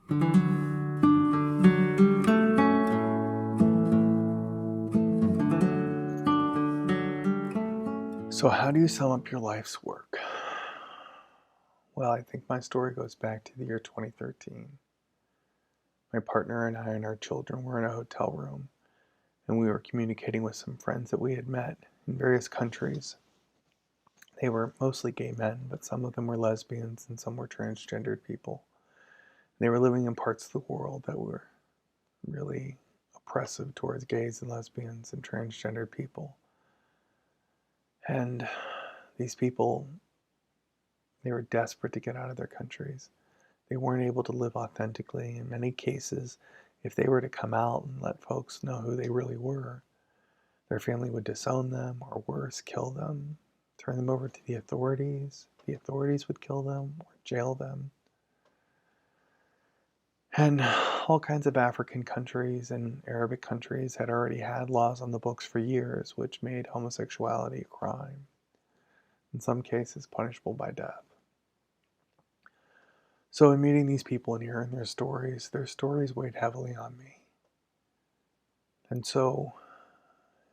So how do you sum up your life's work? Well, I think my story goes back to the year 2013. My partner and I and our children were in a hotel room, and we were communicating with some friends that we had met in various countries. They were mostly gay men, but some of them were lesbians and some were transgendered people. They were living in parts of the world that were really oppressive towards gays and lesbians and transgendered people. And these people, they were desperate to get out of their countries. They weren't able to live authentically. In many cases, if they were to come out and let folks know who they really were, their family would disown them, or worse, kill them, turn them over to the authorities. The authorities would kill them or jail them. And all kinds of African countries and Arabic countries had already had laws on the books for years which made homosexuality a crime, in some cases punishable by death. So in meeting these people and hearing their stories weighed heavily on me. And so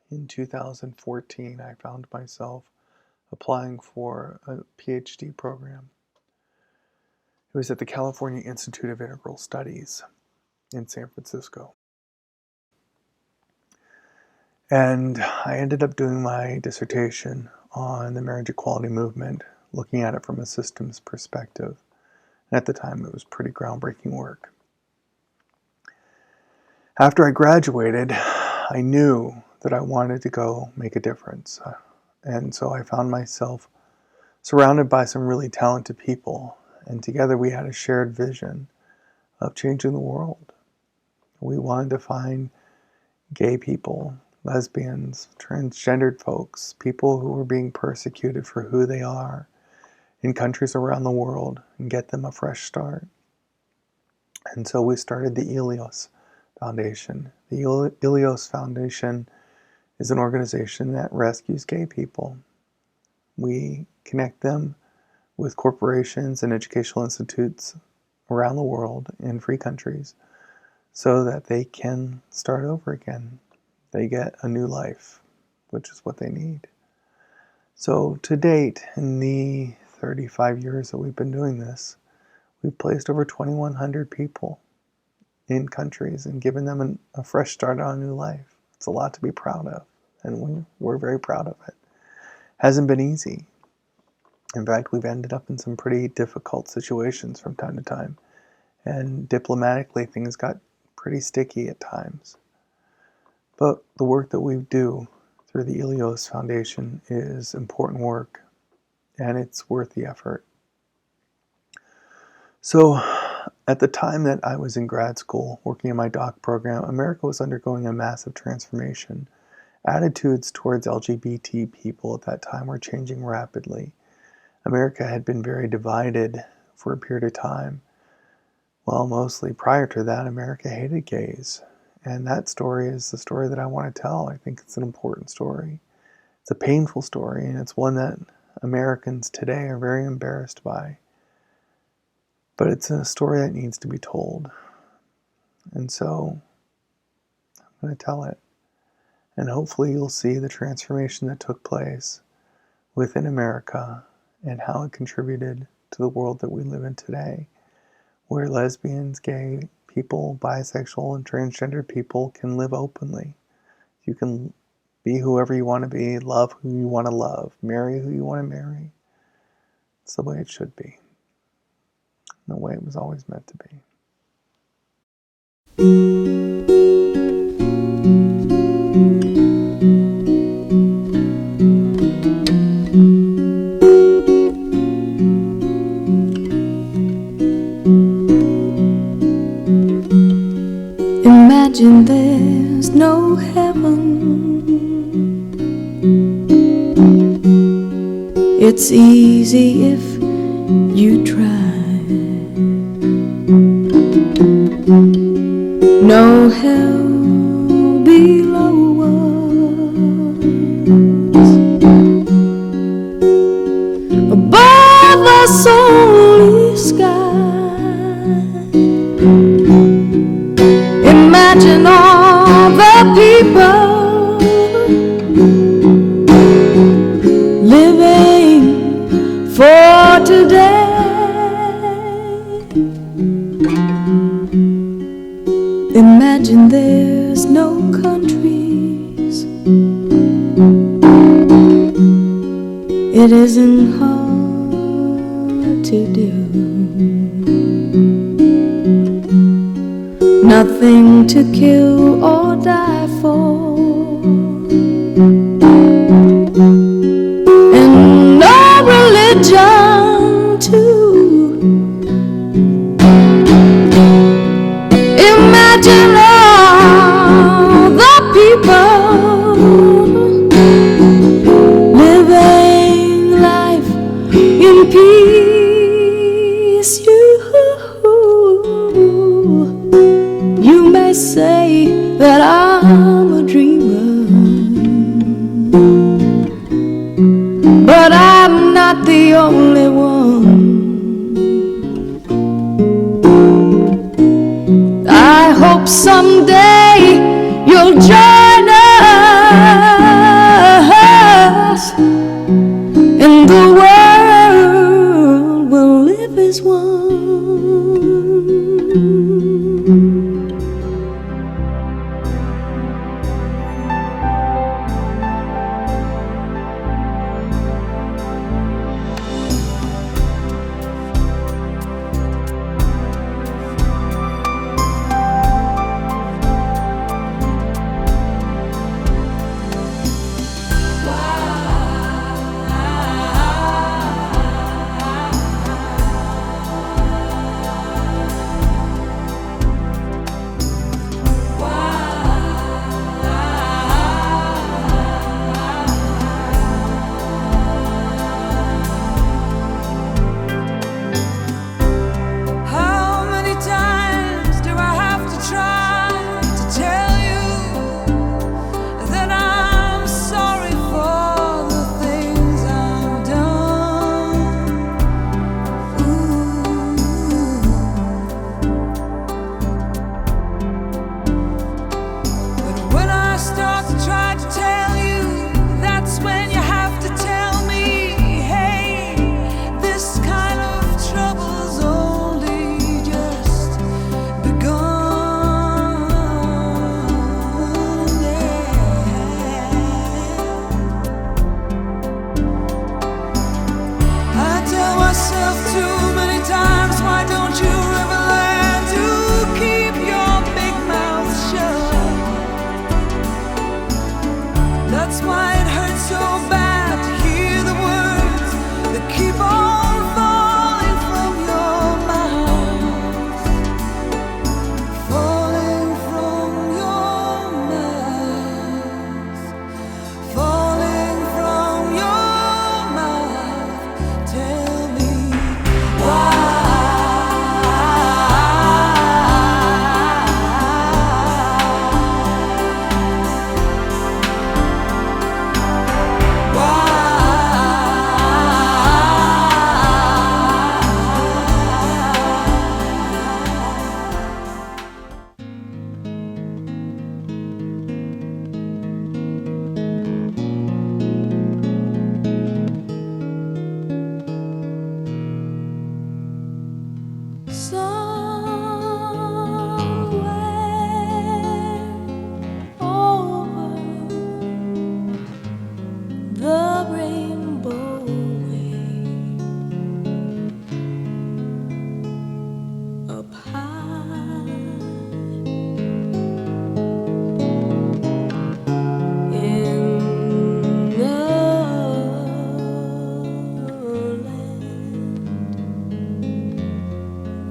in 2014, I found myself applying for a PhD program. It was at the California Institute of Integral Studies in San Francisco. And I ended up doing my dissertation on the marriage equality movement, looking at it from a systems perspective. And at the time, it was pretty groundbreaking work. After I graduated, I knew that I wanted to go make a difference. And so I found myself surrounded by some really talented people. And together we had a shared vision of changing the world. We wanted to find gay people, lesbians, transgendered folks, people who were being persecuted for who they are in countries around the world, and get them a fresh start. And so we started the Ilios Foundation. The Ilios Foundation is an organization that rescues gay people. We connect them with corporations and educational institutes around the world in free countries so that they can start over again. They get a new life, which is what they need. So to date, in the 35 years that we've been doing this, we've placed over 2,100 people in countries and given them a fresh start on a new life. It's a lot to be proud of, and we're very proud of it. Hasn't been easy. In fact, we've ended up in some pretty difficult situations from time to time. And diplomatically, things got pretty sticky at times. But the work that we do through the Ilios Foundation is important work, and it's worth the effort. So, at the time that I was in grad school, working in my doc program, America was undergoing a massive transformation. Attitudes towards LGBT people at that time were changing rapidly. America had been very divided for a period of time. Well, mostly prior to that, America hated gays. And that story is the story that I want to tell. I think it's an important story. It's a painful story, and it's one that Americans today are very embarrassed by. But it's a story that needs to be told. And so, I'm going to tell it. And hopefully you'll see the transformation that took place within America and how it contributed to the world that we live in today, where lesbians, gay people, bisexual, and transgender people can live openly. You can be whoever you want to be, love who you want to love, marry who you want to marry. It's the way it should be, the way it was always meant to be. Imagine there's no heaven. It's easy if you try. No hell below us. Above us only sky. imagine all the people living for today. Imagine there's no countries. It isn't hard to do. Nothing to kill or die for, and no religion too. Imagine all the people living life in peace. You may say that I'm a dreamer, but I'm not the only one. I hope someday you'll join us, and the world will live as one.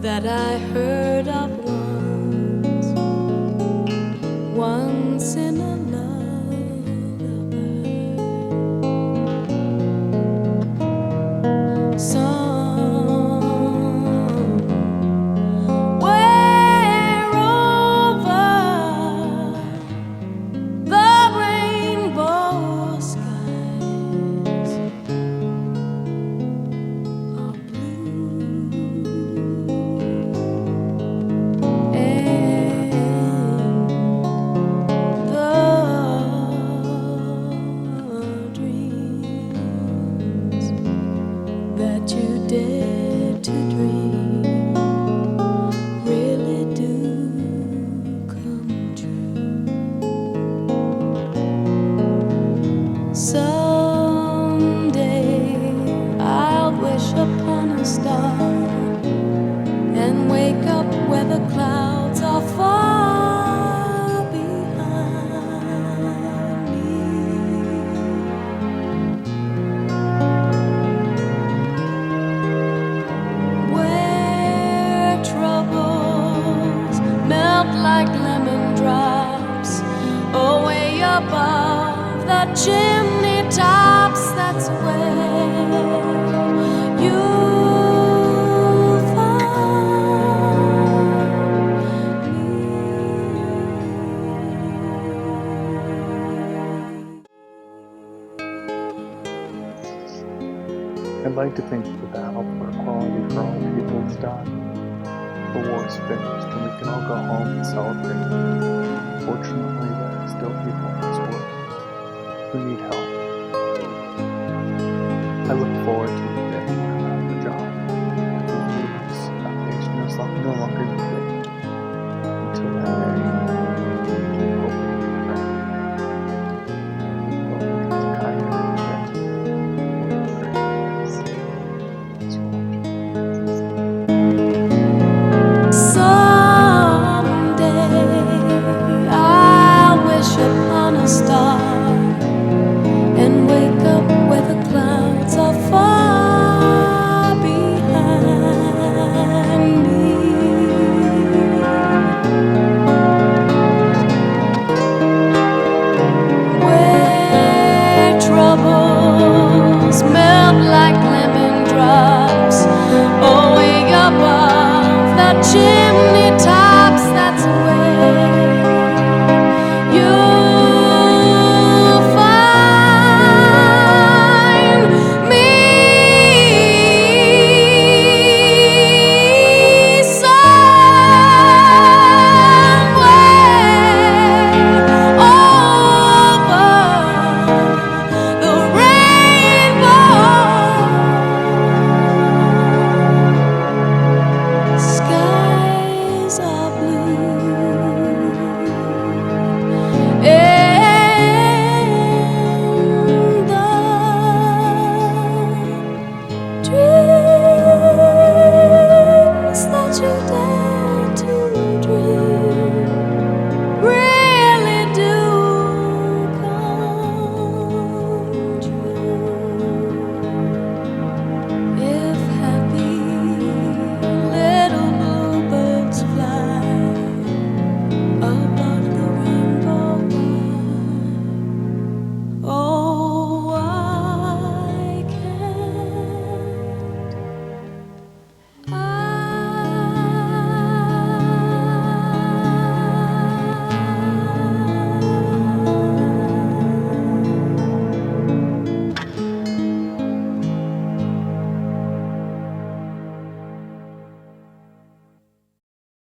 That I heard of once in a lullaby, somewhere over the rainbow skies are blue. wake up where the clouds are far behind me. Where troubles melt like lemon drops away above the chimney tops, that's where you'll find me. I'd like to think the battle for equality for all people is done. The war's finished and we can all go home and celebrate. Fortunately, there are still people in this world who need help. I look forward to the day when I'm out of a job. The news foundation is no longer needed. Until that day, keep hoping to be friends. Keep hoping to be kinder and gentle. Someday I'll wish upon a star and wake up where the clouds are far behind me. Where troubles melt like lemon drops away above the chimney